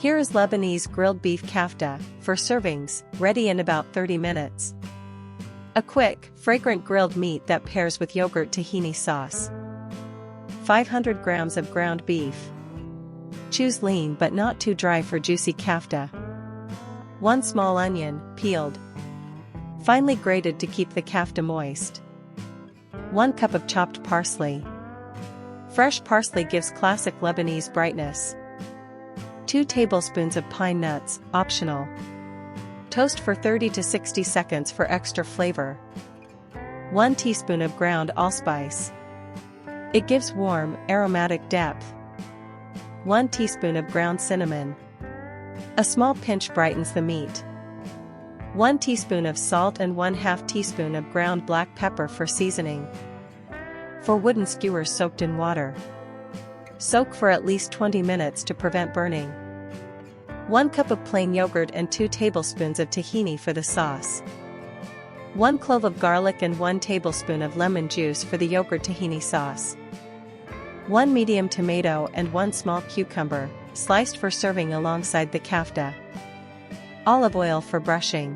Here is Lebanese grilled beef kafta, for servings, ready in about 30 minutes. A quick, fragrant grilled meat that pairs with yogurt-tahini sauce. 500 grams of ground beef. Choose lean but not too dry for juicy kafta. 1 small onion, peeled. Finely grated to keep the kafta moist. 1 cup of chopped parsley. Fresh parsley gives classic Lebanese brightness. 2 tablespoons of pine nuts, optional. Toast for 30 to 60 seconds for extra flavor. 1 teaspoon of ground allspice. It gives warm, aromatic depth. 1 teaspoon of ground cinnamon. A small pinch brightens the meat. 1 teaspoon of salt and 1/2 teaspoon of ground black pepper for seasoning. 4 wooden skewers soaked in water. Soak for at least 20 minutes to prevent burning. 1 cup of plain yogurt and 2 tablespoons of tahini for the sauce. 1 clove of garlic and 1 tablespoon of lemon juice for the yogurt-tahini sauce. 1 medium tomato and 1 small cucumber, sliced for serving alongside the kafta. Olive oil for brushing.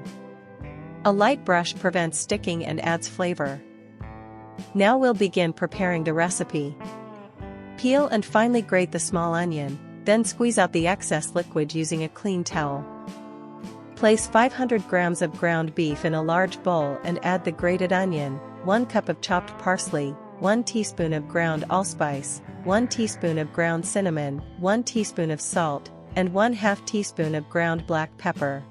A light brush prevents sticking and adds flavor. Now we'll begin preparing the recipe. Peel and finely grate the small onion, then squeeze out the excess liquid using a clean towel. Place 500 grams of ground beef in a large bowl and add the grated onion, 1 cup of chopped parsley, 1 teaspoon of ground allspice, 1 teaspoon of ground cinnamon, 1 teaspoon of salt, and 1/2 teaspoon of ground black pepper.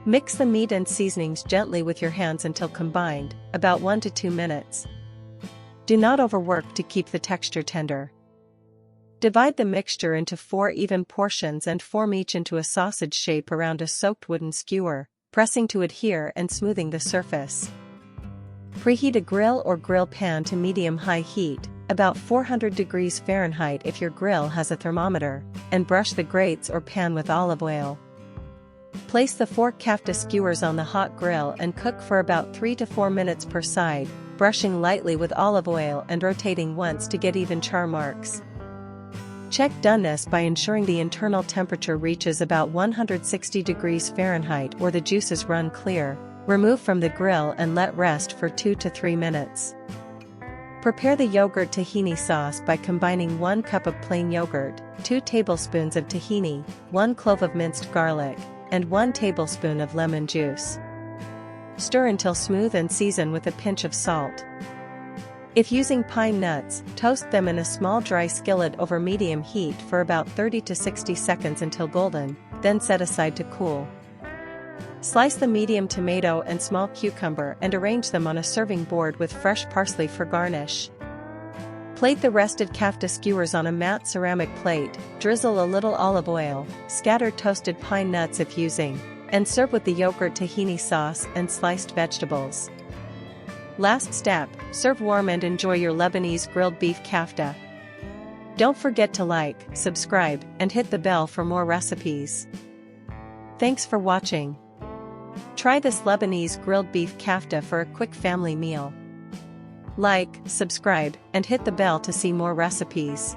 Mix the meat and seasonings gently with your hands until combined, about 1 to 2 minutes. Do not overwork to keep the texture tender. Divide the mixture into 4 even portions and form each into a sausage shape around a soaked wooden skewer, pressing to adhere and smoothing the surface. Preheat a grill or grill pan to medium-high heat, about 400 degrees Fahrenheit if your grill has a thermometer, and brush the grates or pan with olive oil. Place the 4 kafta skewers on the hot grill and cook for about 3 to 4 minutes per side, brushing lightly with olive oil and rotating once to get even char marks. Check doneness by ensuring the internal temperature reaches about 160 degrees Fahrenheit or the juices run clear. Remove from the grill and let rest for 2 to 3 minutes. Prepare the yogurt-tahini sauce by combining 1 cup of plain yogurt, 2 tablespoons of tahini, 1 clove of minced garlic, and 1 tablespoon of lemon juice. Stir until smooth and season with a pinch of salt. If using pine nuts, toast them in a small dry skillet over medium heat for about 30 to 60 seconds until golden, then set aside to cool. Slice the medium tomato and small cucumber and arrange them on a serving board with fresh parsley for garnish. Plate the rested kafta skewers on a matte ceramic plate, drizzle a little olive oil, scatter toasted pine nuts if using, and serve with the yogurt-tahini sauce and sliced vegetables. Last step, serve warm and enjoy your Lebanese grilled beef kafta. Don't forget to like, subscribe, and hit the bell for more recipes. Thanks for watching. Try this Lebanese grilled beef kafta for a quick family meal. Like, subscribe, and hit the bell to see more recipes.